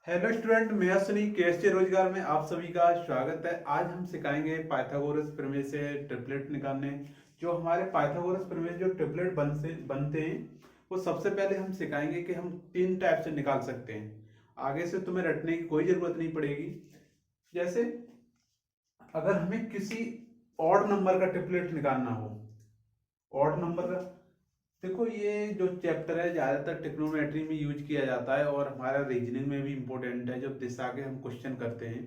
Hello student, मैं सुनी KST रोजगार में आप सभी का स्वागत है। आज हम सिखाएंगे पाइथागोरस प्रमेय से ट्रिपलेट निकालने। जो हमारे पाइथागोरस प्रमेय जो ट्रिपलेट बनते हैं वो सबसे पहले हम सिखाएंगे कि हम तीन टाइप से निकाल सकते हैं। आगे से तुम्हें रटने की कोई जरूरत नहीं पड़ेगी। जैसे अगर हमें किसी ऑड नंबर का ट्रिपलेट निकालना हो, ऑड नंबर का, देखो ये जो चैप्टर है ज़्यादातर ट्रिग्नोमेट्री में यूज किया जाता है और हमारा रीजनिंग में भी इम्पोर्टेंट है। जब दिशा के हम क्वेश्चन करते हैं,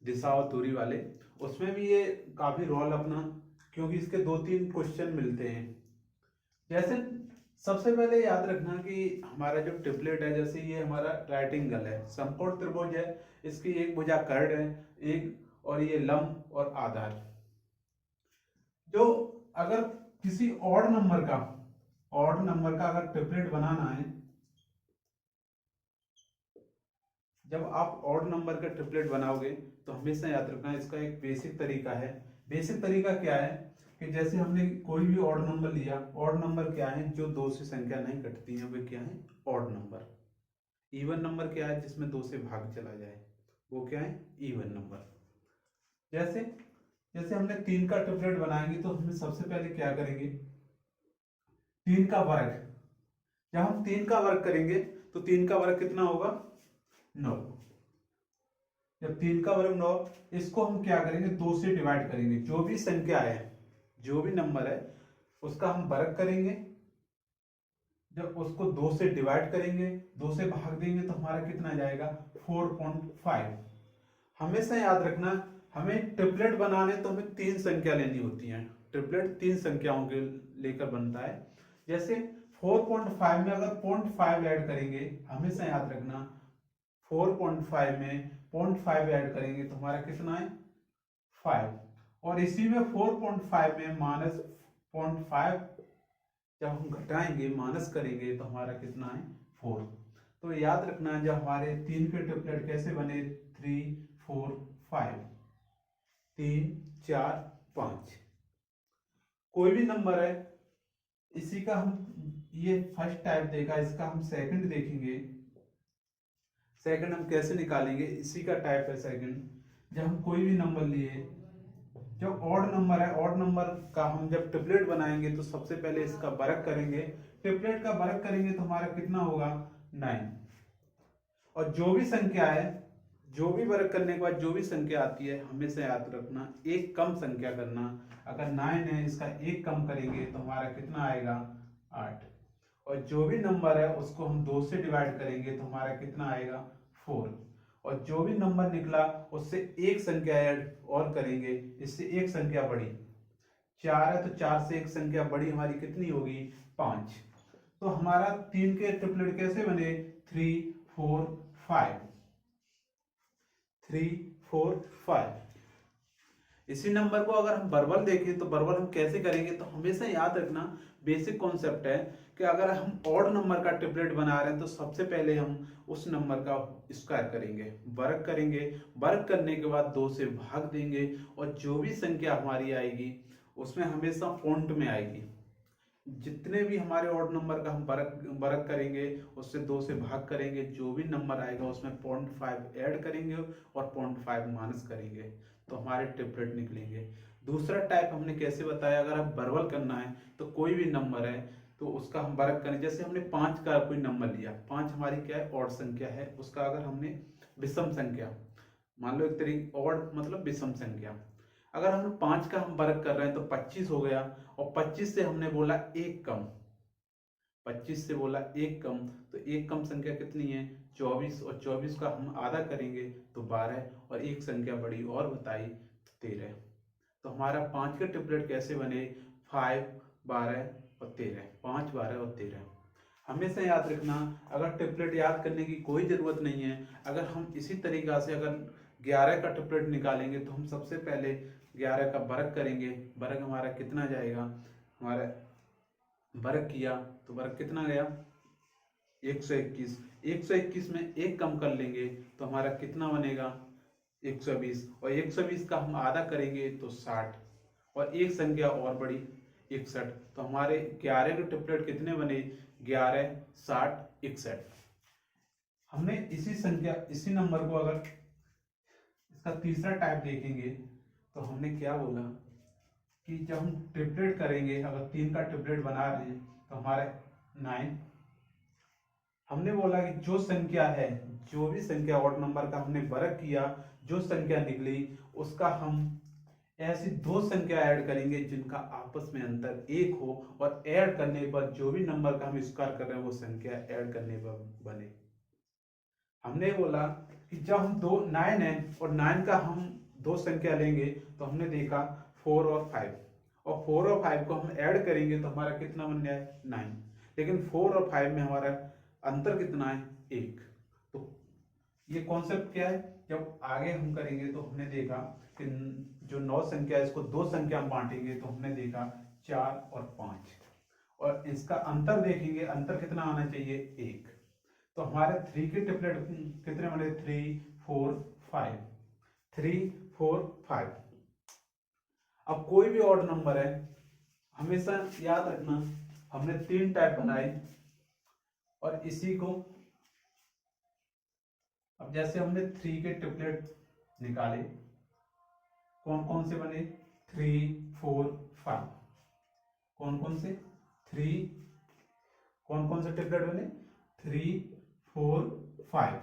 दिशा और दूरी वाले, उसमें भी ये काफ़ी रोल अपना, क्योंकि इसके दो तीन क्वेश्चन मिलते हैं। जैसे सबसे पहले याद रखना कि हमारा जो ट्रिपलेट है, जैसे ये हमारा राइट एंगल है, समकोण त्रिभुज है, इसकी एक भुजा कर्ड है, एक और ये लंब और आधार। जो अगर किसी ऑड नंबर का अगर ट्रिपलेट बनाना है, जब आप ऑड नंबर का ट्रिपलेट बनाओगे तो हमेशा याद रखना इसका एक बेसिक तरीका है। बेसिक तरीका क्या है कि जैसे हमने कोई भी ऑड नंबर लिया, ऑड नंबर क्या है, जो दो से संख्या नहीं कटती है वे क्या है, ऑड नंबर। इवन नंबर क्या है, जिसमें दो से भाग चला जाए, वो क्या है, इवन नंबर। जैसे जैसे हमने तीन का ट्रिपलेट बनाएंगे तो हमें सबसे पहले क्या करेंगे, तीन का वर्ग। जब हम तीन का वर्ग करेंगे तो तीन का वर्ग कितना होगा, 9। जब तीन का वर्ग 9, इसको हम क्या करेंगे, दो से डिवाइड करेंगे। जो भी संख्या है, जो भी नंबर है, उसका हम वर्ग करेंगे। जब उसको दो से डिवाइड करेंगे, दो से भाग देंगे तो हमारा कितना जाएगा, 4.5। हमेशा याद रखना, हमें ट्रिपलेट बनाने तो हमें तीन संख्या लेनी होती है। ट्रिपलेट तीन संख्याओं के लेकर बनता है। जैसे 4.5 में अगर 0.5 ऐड करेंगे, हमेशा याद रखना 4.5 में 0.5 ऐड करेंगे तो हमारा कितना है, 5। और इसी में 4.5 में माइनस 0.5 जब हम घटाएंगे, माइनस करेंगे तो हमारा कितना है, 4। तो याद रखना जब हमारे तीन के ट्रिपलेट कैसे बने, 3 4 5, 3 4 5। कोई भी नंबर है, इसी का हम, ये फर्स्ट टाइप देखा, इसका हम सेकंड देखेंगे। सेकंड हम कैसे निकालेंगे, इसी का टाइप है सेकंड। जब हम कोई भी नंबर लिए, जो ऑड नंबर है, ऑड नंबर का हम जब ट्रिपलेट बनाएंगे तो सबसे पहले इसका वर्ग करेंगे। ट्रिपलेट का वर्ग करेंगे तो हमारा कितना होगा, 9। और जो भी संख्या है, जो भी वर्ग करने के बाद जो भी संख्या आती है, हमेशा याद रखना एक कम संख्या करना। अगर 9 है, इसका एक कम करेंगे तो हमारा कितना आएगा, 8। और जो भी नंबर है उसको हम दो से डिवाइड करेंगे तो हमारा कितना आएगा, 4। और जो भी नंबर निकला उससे एक संख्या ऐड और करेंगे, इससे एक संख्या बढ़ी। 4 है तो 4 से एक संख्या बढ़ी, हमारी कितनी होगी, 5। तो हमारा तीन के ट्रिपलेट कैसे बने, 3 4 5, 3 4 5। इसी नंबर को अगर हम वर्बल देखें तो वर्बल हम कैसे करेंगे, तो हमेशा याद रखना बेसिक कॉन्सेप्ट है कि अगर हम ऑड नंबर का ट्रिपलेट बना रहे हैं तो सबसे पहले हम उस नंबर का स्क्वायर करेंगे, वर्ग करेंगे। वर्ग करने के बाद दो से भाग देंगे और जो भी संख्या हमारी आएगी उसमें हमेशा पॉइंट में आएगी। जितने भी हमारे ऑड नंबर का हम वर्ग वर्ग करेंगे, उससे दो से भाग करेंगे, जो भी नंबर आएगा उसमें 0.5 ऐड करेंगे और 0.5 माइनस करेंगे तो हमारे ट्रिपलेट निकलेंगे। दूसरा टाइप हमने कैसे बताया, अगर आप वर्बल करना है तो कोई भी नंबर है तो उसका हम वर्ग करें। जैसे हमने 5 का कोई नंबर लिया, 5 हमारी क्या है, ऑड संख्या है, उसका अगर हमने विषम संख्या, मान लो एक तरीके ऑड मतलब विषम संख्या, अगर हम 5 का हम वर्ग कर रहे हैं तो 25 हो गया। और 25 से हमने बोला एक कम, 25 से बोला एक कम, तो एक कम संख्या कितनी है, 24। और 24 का हम आधा करेंगे तो 12, और एक संख्या बड़ी और बताई तो 13। तो हमारा 5 के ट्रिपलेट कैसे बने, 5 12 और 13, 5 12 और 13। हमेशा याद रखना, अगर ट्रिपलेट याद करने की कोई ज़रूरत नहीं है। अगर हम इसी तरीका से अगर 11 का ट्रिपलेट निकालेंगे तो हम सबसे पहले 11 का वर्ग करेंगे। वर्ग हमारा कितना जाएगा, हमारा वर्ग किया तो वर्ग कितना गया, 121। 121 में एक कम कर लेंगे तो हमारा कितना बनेगा, 120। और 120 का हम आधा करेंगे तो 60, और एक संख्या और बड़ी, 61। तो हमारे 11 के ट्रिपलेट कितने बने, 11 60 61। हमने इसी नंबर को अगर इसका तीसरा टाइप देखेंगे तो हमने क्या बोला कि जब हम ट्रिपलेट करेंगे, अगर 3 का ट्रिपलेट बना रहे हैं तो हमारे 9। हमने बोला कि जो संख्या है, जो भी संख्या ऑड नंबर का हमने वर्ग किया, जो संख्या निकली उसका हम ऐसी 2 संख्या ऐड करेंगे जिनका आपस में अंतर 1 हो, और ऐड करने पर जो भी नंबर का हम स्क्वायर कर रहे हैं वो संख्या ऐड करने पर बने। हमने बोला कि जब हम 9 है और 9 का हम 2 संख्या लेंगे तो हमने देखा 4 और 5, और 4 और 5 को हम ऐड करेंगे तो हमारा कितना बन जाए 9, लेकिन 4 और 5 में हमारा अंतर कितना है 1। तो ये कॉन्सेप्ट क्या है, जब आगे हम करेंगे तो हमने देखा कि जो 9 संख्या है इसको 2 संख्या में बांटेंगे तो हमने देखा 4 और 5, और इसका अंतर देखेंगे, अंतर कितना आना चाहिए 1। तो हमारे 3 के ट्रिपलेट कितने बने 3 4 5, 3 4 5। अब कोई भी ऑड नंबर है हमेशा याद रखना, हमने 3 टाइप बनाए और इसी को, अब जैसे हमने 3 के ट्रिपलेट निकाले, कौन कौन से बने 3 4 5, कौन कौन से 3, कौन कौन से ट्रिपलेट बने 3 4 5,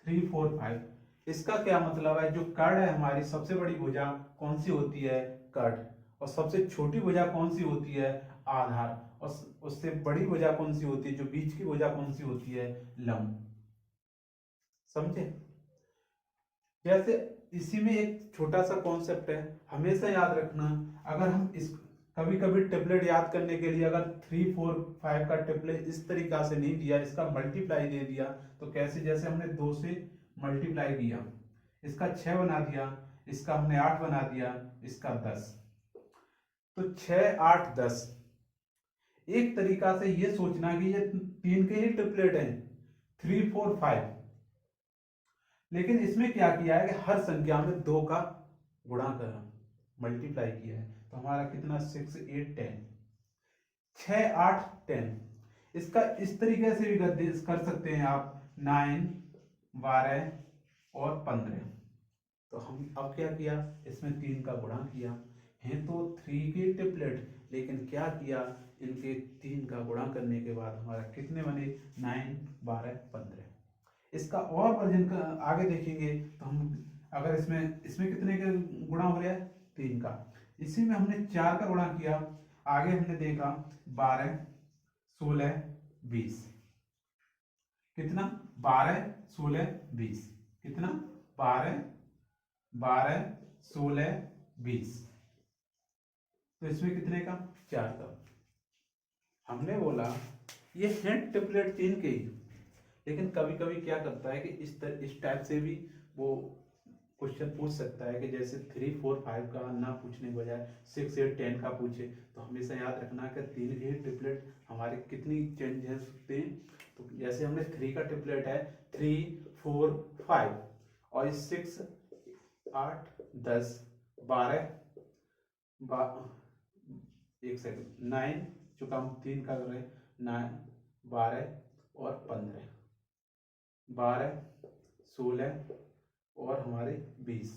3 4 5। इसका क्या मतलब है, जो कर्ण है हमारी सबसे बड़ी भुजा कौन सी होती है कर्ण, और सबसे छोटी भुजा कौन सी होती है आधार, और उससे बड़ी भुजा कौन सी होती है, जो बीच की भुजा कौन सी होती है लंब। समझे? जैसे इसी में एक छोटा सा कॉन्सेप्ट है, हमेशा याद रखना, अगर हम इस कभी कभी टेबलेट याद करने के लिए अगर 3 4 5 का टेबलेट इस तरीका से नहीं दिया, इसका मल्टीप्लाई दे दिया, तो कैसे, जैसे हमने 2 से मल्टीप्लाई किया, इसका 6 बना दिया, इसका हमने 8 बना दिया, इसका 10, तो 6 8 10। एक तरीका से ये सोचना कि ये 3 के ही ट्रिपलेट हैं 3 4 5, लेकिन इसमें क्या किया है कि हर संख्या में 2 का गुणा करा, मल्टीप्लाई किया है, तो हमारा कितना 6 8 10, 6 8 10। इसका इस तरीके से भी कर सकते हैं आप 9 12 और 15। तो हम अब क्या किया, इसमें 3 का गुणा किया, हैं तो 3 के ट्रिपलेट, लेकिन क्या किया, इनके 3 का गुणा करने के बाद हमारा कितने बने 9 12 15। इसका और वर्जन आगे देखेंगे तो हम, अगर इसमें कितने के गुणा हो रहा है 3 का, इसी में हमने 4 का गुणा किया, आगे हमने देखा 12 16 20, कितना 12 16 20, कितना 12 12 16 20, तो इसमें कितने का 4 का। हमने बोला ये है ट्रिपलेट 3 के ही, लेकिन कभी कभी क्या करता है कि इस टाइप से भी वो क्वेश्चन पूछ सकता है कि जैसे 3 4 5 का ना पूछने के बजाय 6 8 10 का पूछे, तो हमेशा याद रखना कि 3 के ट्रिपलेट हमारे कितनी चेंज हो सकते हैं। तो जैसे हमने 3 का ट्रिपलेट है 3 4 5, और 6 8 10 12 एक सेकंड 9, चूंकि हम 3 का कर रहे हैं 9 12 और 15, 12 16 और हमारे 20।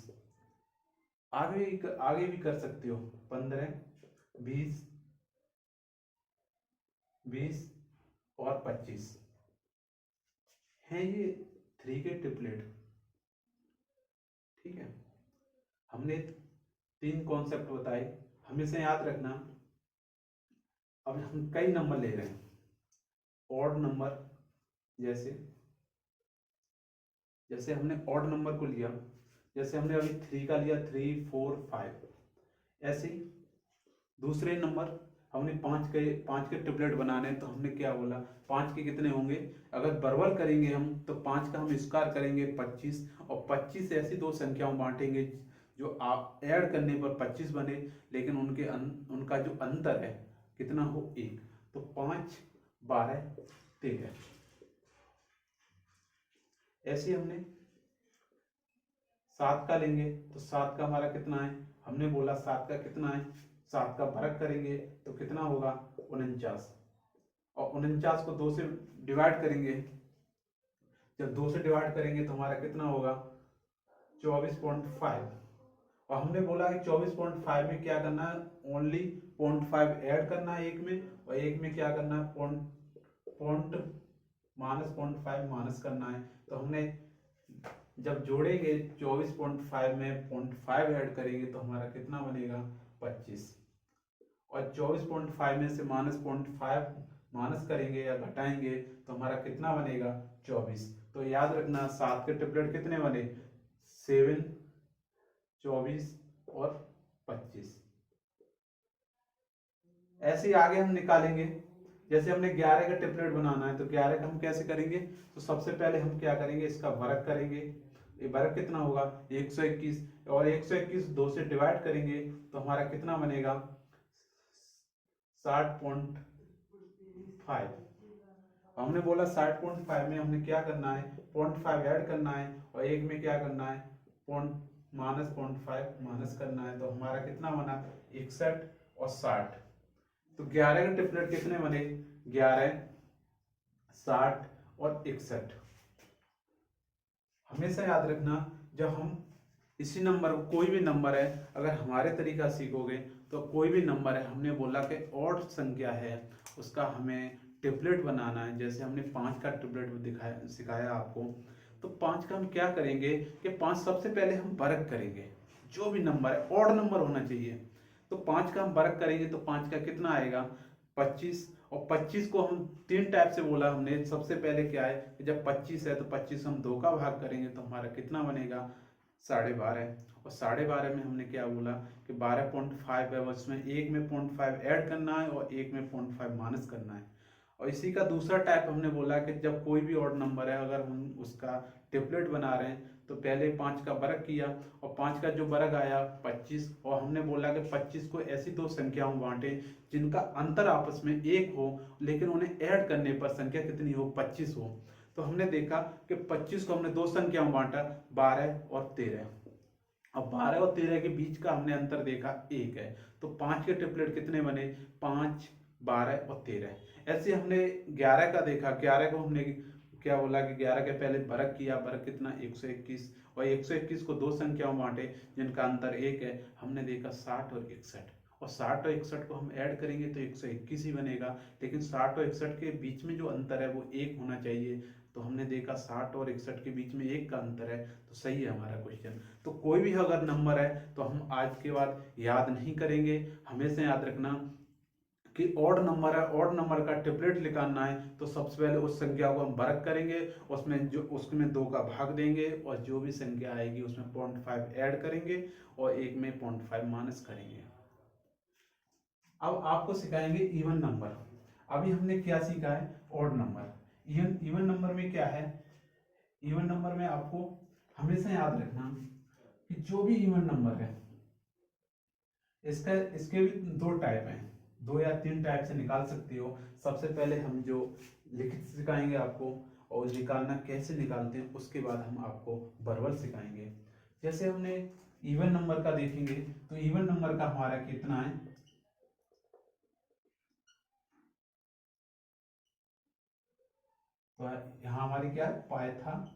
आगे भी कर सकते हो 15 20 20 और 25 हैं ये 3 के ट्रिपलेट। ठीक है, हमने 3 कॉन्सेप्ट बताए, हमेशा याद रखना। अब हम कई नंबर ले रहे हैं, ऑड नंबर, जैसे हमने ऑड नंबर को लिया, जैसे हमने अभी 3 का लिया 3 4 5, ऐसे ही दूसरे नंबर हमने 5 के ट्रिपलेट बनाने, तो हमने क्या बोला 5 के कितने होंगे, अगर बराबर करेंगे हम तो 5 का हम स्क्वायर करेंगे 25, और 25 ऐसी 2 संख्याओं बांटेंगे जो आप ऐड करने पर 25 बने, लेकिन उनका जो अंतर है कितना हो 1, तो 5 12 13। ऐसे हमने 7 का लेंगे तो 7 का हमारा कितना है, हमने बोला 7 का कितना है, 7 का वर्ग करेंगे तो कितना होगा 49, और 49 को 2 से डिवाइड करेंगे जब 2 से डिवाइड करेंगे तो हमारा कितना होगा 24.5। और हमने बोला कि 24.5 में क्या करना है, ओनली 0.5 ऐड करना है एक में, और एक में क्या करना है पॉइंट माइनस 0.5 माइनस करना है। तो हमने जब जोड़ेंगे 24.5 में 0.5 ऐड करेंगे तो हमारा कितना बनेगा 25, और 24.5 में से माइनस 0.5 माइनस करेंगे या घटाएंगे तो हमारा कितना बनेगा 24। तो याद रखना 7 के ट्रिपलेट कितने बने 7, 24 और 25। ऐसे ही आगे हम निकालेंगे। जैसे हमने 11 का ट्रिपलेट बनाना है तो 11 का हम कैसे करेंगे, तो सबसे पहले हम क्या करेंगे, इसका वर्ग करेंगे। ये वर्ग कितना होगा 121, और 121 2 से डिवाइड करेंगे तो हमारा कितना बनेगा 60.5। हमने बोला 60.5 में हमने क्या करना है 0.5 ऐड करना है, और एक में क्या करना है माइनस 0.5 माइनस करना है। तो हमारा कितना बना 61 और 60। तो 11 के ट्रिपलेट कितने बने 11, 60 और 61। हमेशा याद रखना जब हम इसी नंबर कोई भी नंबर है अगर हमारे तरीका सीखोगे तो कोई भी नंबर है, हमने बोला कि ऑड संख्या है उसका हमें ट्रिपलेट बनाना है। जैसे हमने 5 का ट्रिपलेट दिखाया सिखाया आपको, तो 5 का हम क्या करेंगे कि 5 सबसे पहले हम वर्ग करेंगे। जो भी नंबर है ऑड नंबर होना चाहिए, तो 5 का हम वर्ग करेंगे तो 5 का कितना आएगा 25। और 25 को हम 3 टाइप से बोला हमने। सबसे पहले क्या है कि जब 25 है तो 25 हम 2 का भाग करेंगे तो हमारा कितना बनेगा 12.5। और 12.5 में हमने क्या बोला कि 12.5 है, उसमें एक में 0.5 ऐड करना है और एक में 0.5 माइनस करना है। और इसी का दूसरा टाइप हमने बोला कि जब कोई भी ऑड नंबर है अगर हम उसका ट्रिपलेट बना रहे हैं तो पहले 5 का वर्ग किया, और 5 का जो वर्ग आया 25, और हमने बोला कि 25 को ऐसी दो संख्याओं बांटे जिनका अंतर आपस में 1 हो लेकिन उन्हें ऐड करने पर संख्या कितनी हो 25 हो। तो हमने देखा कि 25 को हमने दो संख्याओं बांटा 12 और 13। अब 12 और 13 के बीच का हमने अंतर देखा 1 है। तो 5 के ट्रिपलेट कितने बने 5, 12 और 13। ऐसे हमने 11 का देखा। 11 को हमने क्या बोला कि 11 के पहले वर्ग किया, वर्ग कितना 121, और 121 को दो संख्याओं बांटे जिनका अंतर 1 है। हमने देखा 60 और 61, और 60 और 61 को हम ऐड करेंगे तो 121 ही बनेगा, लेकिन 60 और 61 के बीच में जो अंतर है वो 1 होना चाहिए। तो हमने देखा 60 और 61 के बीच में 1 का अंतर है, तो सही है हमारा क्वेश्चन। तो कोई भी अगर नंबर है तो हम आज के बाद याद नहीं करेंगे। हमेशा याद रखना कि ऑड नंबर है, ऑड नंबर का ट्रिपलेट निकालना है तो सबसे पहले उस संख्या को हम वर्ग करेंगे, उसमें 2 का भाग देंगे, और जो भी संख्या आएगी उसमें 0.5 ऐड करेंगे और एक में 0.5 माइनस करेंगे। अब आपको सिखाएंगे इवन नंबर। अभी हमने क्या सीखा है ऑड नंबर। इवन नंबर में क्या है, इवन नंबर में आपको हमेशा याद रखना कि जो भी इवन नंबर है इसके भी 2 टाइप हैं, 2 या 3 टाइप से निकाल सकते हो। सबसे पहले हम जो लिखित सिखाएंगे आपको, और निकालना कैसे निकालते हैं उसके बाद हम आपको वर्बल सिखाएंगे। जैसे हमने इवन नंबर का देखेंगे तो इवन नंबर का हमारा कितना है, तो यहाँ हमारी क्या है पाइथागोरस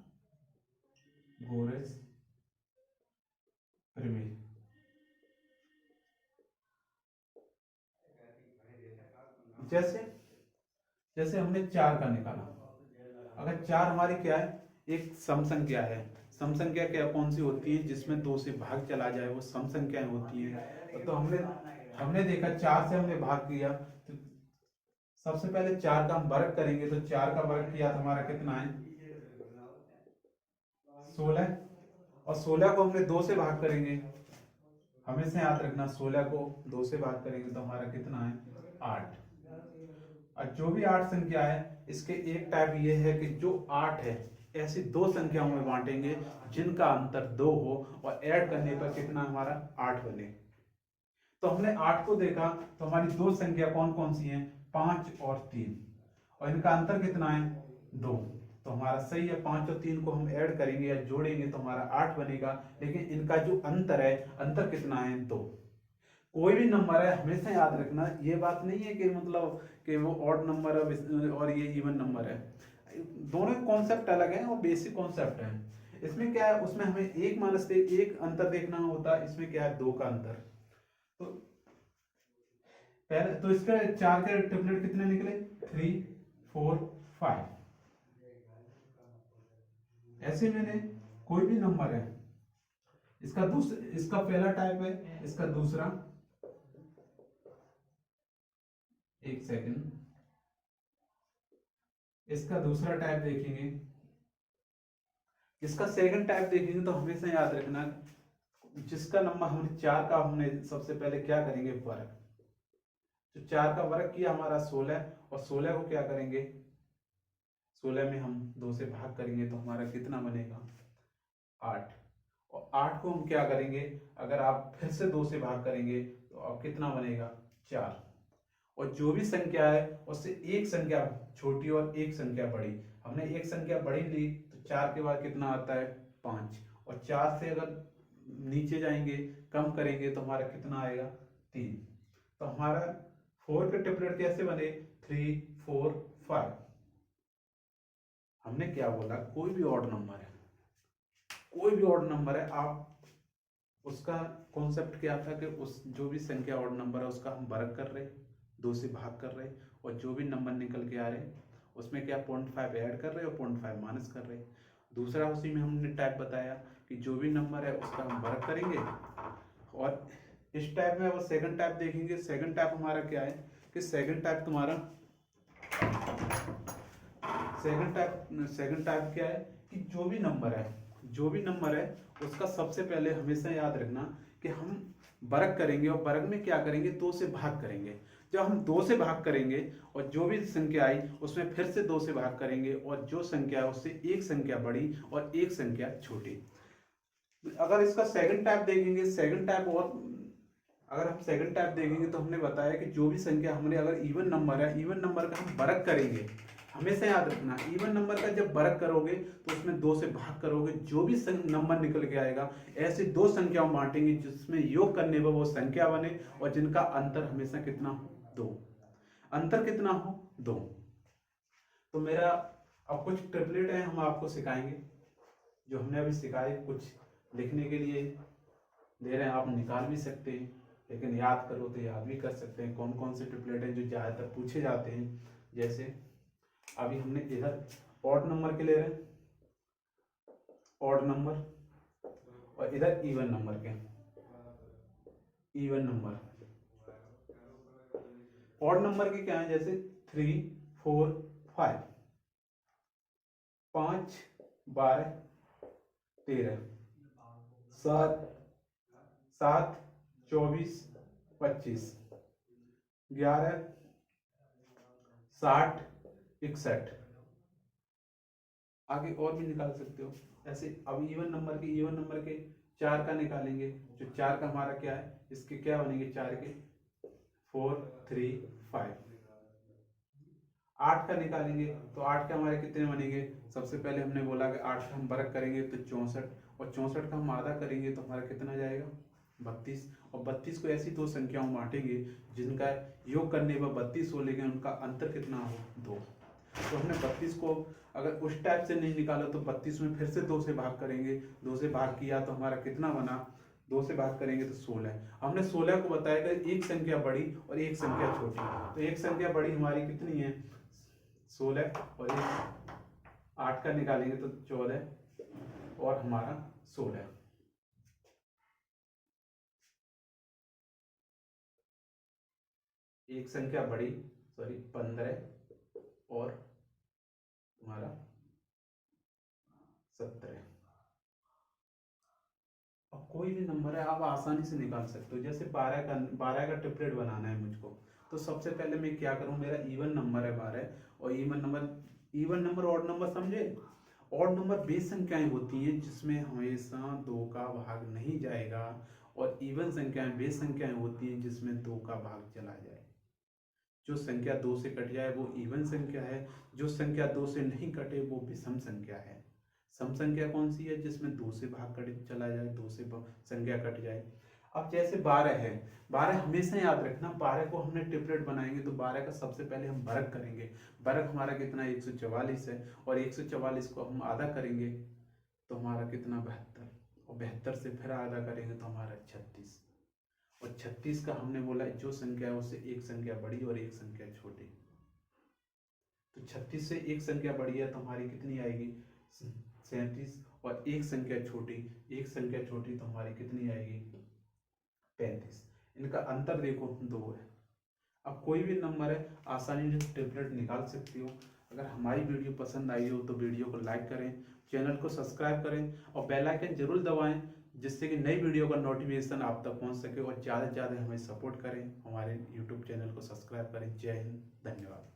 प्रमेय। जैसे जैसे हमने 4 का निकाला, अगर 4 हमारी क्या है एक सम संख्या है। सम संख्या क्या कौन सी होती है जिसमें 2 से भाग चला जाए वो सम संख्याएं होती है। तो हमने देखा 4 से हमने भाग किया, तो सबसे पहले 4 का हम वर्ग करेंगे, तो 4 का वर्ग किया तो हमारा कितना है 16, और 16 को हमने 2 से भाग करेंगे। हमेशा याद रखना 16 को 2 से भाग करेंगे तो हमारा कितना है 8। और जो भी 8 संख्या है इसके एक टाइप ये है कि जो 8 है ऐसी दो संख्याओं में बांटेंगे जिनका अंतर 2 हो, और ऐड करने पर कितना हमारा 8 बने। तो हमने 8 को देखा तो हमारी दो संख्या कौन कौन सी हैं 5 और 3, और इनका अंतर कितना है 2। तो हमारा सही है 5 और 3 को हम ऐड करेंगे या जोड़ेंगे तो हमारा 8 बनेगा, लेकिन इनका जो अंतर है अंतर कितना है 2। कोई भी नंबर है हमेशा याद रखना, ये बात नहीं है कि मतलब कि वो ऑड नंबर है और ये इवन नंबर है। दोनों कॉन्सेप्ट अलग हैं और बेसिक कॉन्सेप्ट हैं। इसमें क्या है, उसमें हमें एक माइनस से एक अंतर देखना होता है, इसमें क्या है, दो का अंतर। तो पहले तो इसका चार के ट्रिपलेट कितने निकले, 3 4 5। ऐसे मैंने कोई भी नंबर है, इसका पहला टाइप है, इसका दूसरा, एक सेकंड, इसका दूसरा टाइप देखेंगे, इसका सेकंड टाइप देखेंगे तो हमेशा याद रखना जिसका नंबर हमने चार का, हमने सबसे पहले क्या करेंगे, वर्ग। तो चार का वर्ग किया हमारा 16, और 16 को क्या करेंगे, 16 में हम 2 से भाग करेंगे तो हमारा कितना बनेगा, 8। और 8 को हम क्या करेंगे, अगर आप फिर से 2 से भाग करेंगे तो अब कितना बनेगा, 4। और जो भी संख्या है उससे एक संख्या छोटी और एक संख्या बड़ी, हमने एक संख्या बड़ी ली तो 4 के बाद कितना आता है, 5। और 4 से अगर नीचे जाएंगे, कम करेंगे तो हमारा कितना आएगा, 3। तो हमारा 4 के ट्रिपलेट कैसे बने, 3 4 5। हमने क्या बोला, कोई भी ऑड नंबर है, कोई भी ऑड नंबर है, आप उसका कॉन्सेप्ट क्या था कि उस जो भी संख्या ऑड नंबर है उसका हम वर्ग कर रहे, 2 से भाग कर रहे, और जो भी नंबर निकल के आ रहे उसमें क्या 0.5 ऐड कर रहे और 0.5 माइनस कर रहे। दूसरा उसी में हमने टाइप बताया कि जो भी नंबर है उसका हम वर्ग करेंगे। और इस टाइप में वो सेकंड टाइप देखेंगे, सेकंड टाइप हमारा क्या है कि सेकंड टाइप तुम्हारा, सेकंड टाइप क्या है कि जो भी नंबर है उसका सबसे पहले हमेशा याद रखना कि हम वर्ग करेंगे, और वर्ग में क्या करेंगे, 2 से भाग करेंगे। जब हम 2 से भाग करेंगे और जो भी संख्या आई उसमें फिर से 2 से भाग करेंगे, और जो संख्या है उससे एक संख्या बड़ी और एक संख्या छोटी। अगर इसका सेकंड टाइप देखेंगे, सेकंड टाइप, और अगर हम सेकंड टाइप देखेंगे तो हमने बताया कि जो भी संख्या हमारे अगर इवन नंबर है, इवन नंबर का हम वर्ग करेंगे। हमेशा याद रखना, इवन नंबर का जब वर्ग करोगे तो उसमें 2 से भाग करोगे, जो भी नंबर निकल के आएगा ऐसे दो संख्याओं बांटेंगे जिसमें योग करने पर वो संख्या बने, और जिनका अंतर हमेशा कितना हो, 2। अंतर कितना हो, 2। तो मेरा अब कुछ ट्रिपलेट है हम आपको सिखाएंगे, जो हमने अभी सिखाए, कुछ लिखने के लिए दे रहे हैं, आप निकाल भी सकते हैं, लेकिन याद करो तो याद भी कर सकते हैं। कौन कौन से ट्रिपलेट हैं जो ज़्यादातर पूछे जाते हैं, जैसे अभी हमने इधर ऑड नंबर के ले रहे हैं, ऑड नंबर, और इधर इवन नंबर के, इवन नंबर। ऑड नंबर के क्या है, जैसे 3 4 5, 5 12 13, 7 7 24 25, 11 60 61। आगे और भी निकाल सकते हो ऐसे। अब इवन नंबर के 4 का निकालेंगे, जो 4 का हमारा क्या है, इसके क्या बनेंगे, 4 के 4 3 5। 8 का निकालेंगे तो 8 के हमारे कितने बनेंगे, सबसे पहले हमने बोला कि 8 का हम वर्ग करेंगे तो 64, और 64 का हम आधा करेंगे तो हमारा कितना जाएगा, 32। और 32 को ऐसी दो संख्याओं बांटेंगे जिनका योग करने पर 32 हो, लेकिन उनका अंतर कितना हो, 2। तो हमने 32 को अगर उस टाइप से नहीं निकाला तो 32 में फिर से 2 से भाग करेंगे, 2 से भाग किया तो हमारा कितना बना, 2 से भाग करेंगे तो 16। हमने 16 को बताया कि एक संख्या बड़ी और एक संख्या छोटी, तो एक संख्या बड़ी हमारी कितनी है, 16, और 8 का निकालेंगे तो 14, और हमारा 16। एक संख्या बड़ी, सॉरी 15, और हमारा 17। अब कोई भी नंबर है आप आसानी से निकाल सकते हो, जैसे 12 का ट्रिपलेट बनाना है मुझको, तो सबसे पहले मैं क्या करूं, मेरा इवन नंबर है 12, और इवन नंबर ऑड नंबर समझे। ऑड नंबर बेस संख्याएं होती हैं जिसमें हमेशा 2 का भाग नहीं जाएगा, और इवन संख्याएं बेस संख्याएं होती हैं जिसमें 2 का भाग चला जाए। जो संख्या 2 से कट जाए वो इवन संख्या है, जो संख्या 2 से नहीं कटे वो विषम संख्या है। सम संख्या कौन सी है, जिसमें 2 से भाग कट चला जाए, 2 से संख्या कट जाए। अब जैसे 12 है, 12 हमेशा याद रखना, 12 को हमने ट्रिपलेट बनाएंगे तो 12 का सबसे पहले हम वर्ग करेंगे। वर्ग हमारा कितना 144 है, और 144 को हम आधा करेंगे तो हमारा कितना 72, और 72 से फिर आधा करेंगे तो हमारा 36, और 36 का हमने बोला जो संख्या है उससे एक संख्या बड़ी और एक संख्या छोटी, तो 36 से एक संख्या बड़ी है तो हमारी कितनी आएगी 37, और एक संख्या छोटी, एक संख्या छोटी तो हमारी कितनी आएगी 35। इनका अंतर देखो 2 है। अब कोई भी नंबर है आसानी से ट्रिपलेट निकाल सकती हो। अगर हमारी वीडियो पसंद आई हो तो वीडियो को लाइक करें, चैनल को सब्सक्राइब करें और बेल आइकन जरूर दबाएं, जिससे कि नई वीडियो का नोटिफिकेशन आप तक पहुंच सके, और ज़्यादा से ज़्यादा हमें सपोर्ट करें, हमारे यूट्यूब चैनल को सब्सक्राइब करें। जय हिंद, धन्यवाद।